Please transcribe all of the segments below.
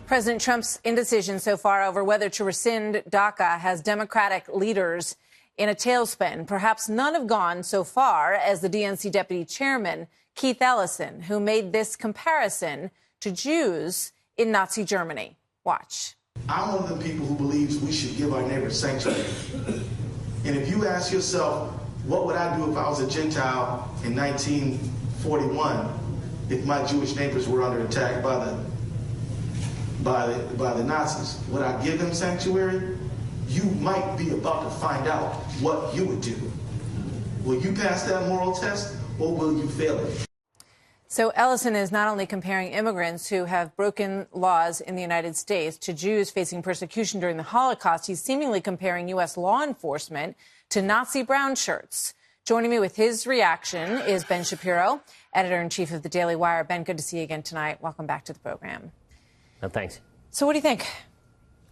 President Trump's indecision so far over whether to rescind DACA has Democratic leaders in a tailspin. Perhaps none have gone so far as the DNC deputy chairman, Keith Ellison, who made this comparison to Jews in Nazi Germany. Watch. I'm one of the people who believes we should give our neighbors sanctuary. And if you ask yourself, what would I do if I was a Gentile in 1941 if my Jewish neighbors were under attack by the Nazis? Would I give them sanctuary? You might be about to find out what you would do. Will you pass that moral test, or will you fail it? So Ellison is not only comparing immigrants who have broken laws in the United States to Jews facing persecution during the Holocaust. He's seemingly comparing U.S. law enforcement to Nazi brown shirts. Joining me with his reaction is Ben Shapiro, editor-in-chief of the Daily Wire. Ben, good to see you again tonight. Welcome back to the program. Thanks. So what do you think?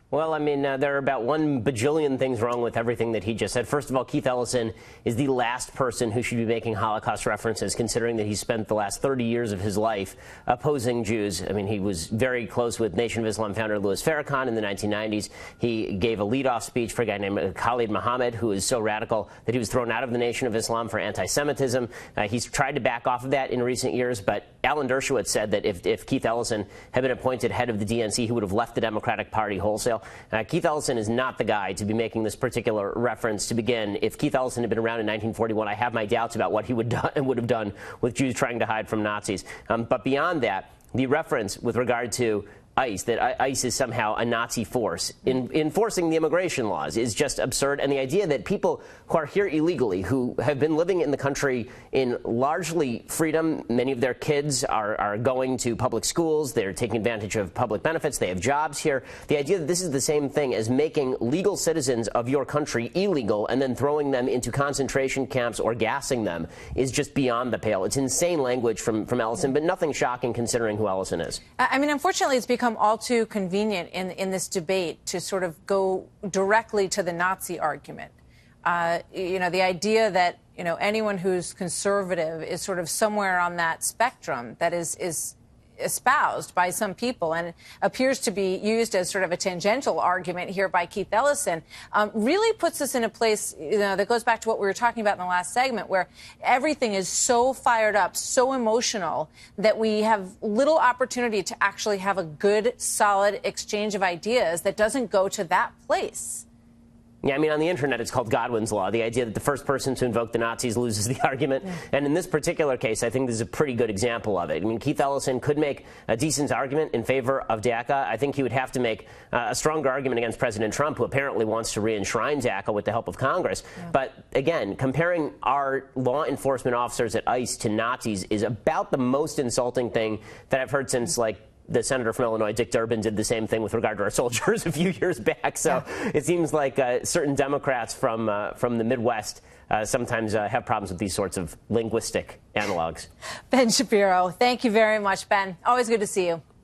Well, I mean, there are about 1 bajillion things wrong with everything that he just said. First of all, Keith Ellison is the last person who should be making Holocaust references, considering that he spent the last 30 years of his life opposing Jews. I mean, he was very close with Nation of Islam founder Louis Farrakhan in the 1990s. He gave a leadoff speech for a guy named Khalid Mohammed, who is so radical that he was thrown out of the Nation of Islam for anti-Semitism. He's tried to back off of that in recent years, but Alan Dershowitz said that if Keith Ellison had been appointed head of the DNC, he would have left the Democratic Party wholesale. Keith Ellison is not the guy to be making this particular reference to begin. If Keith Ellison had been around in 1941, I have my doubts about what he would have done with Jews trying to hide from Nazis. But beyond that, the reference with regard to ICE, that ICE is somehow a Nazi force in enforcing the immigration laws, is just absurd. And the idea that people who are here illegally, who have been living in the country in largely freedom, many of their kids are going to public schools, they're taking advantage of public benefits, they have jobs here. The idea that this is the same thing as making legal citizens of your country illegal and then throwing them into concentration camps or gassing them is just beyond the pale. It's insane language from Ellison, but nothing shocking considering who Ellison is. I mean, unfortunately, it's become all too convenient in this debate to sort of go directly to the Nazi argument. The idea that, anyone who's conservative is sort of somewhere on that spectrum that is espoused by some people and appears to be used as sort of a tangential argument here by Keith Ellison, really puts us in a place, that goes back to what we were talking about in the last segment, where everything is so fired up, so emotional, that we have little opportunity to actually have a good, solid exchange of ideas that doesn't go to that place. Yeah, I mean, on the internet, it's called Godwin's Law, the idea that the first person to invoke the Nazis loses the argument. Yeah. And in this particular case, I think this is a pretty good example of it. I mean, Keith Ellison could make a decent argument in favor of DACA. I think he would have to make a stronger argument against President Trump, who apparently wants to re-enshrine DACA with the help of Congress. Yeah. But again, comparing our law enforcement officers at ICE to Nazis is about the most insulting thing that I've heard since, the senator from Illinois, Dick Durbin, did the same thing with regard to our soldiers a few years back. So It seems like certain Democrats from the Midwest sometimes have problems with these sorts of linguistic analogs. Ben Shapiro, thank you very much, Ben. Always good to see you.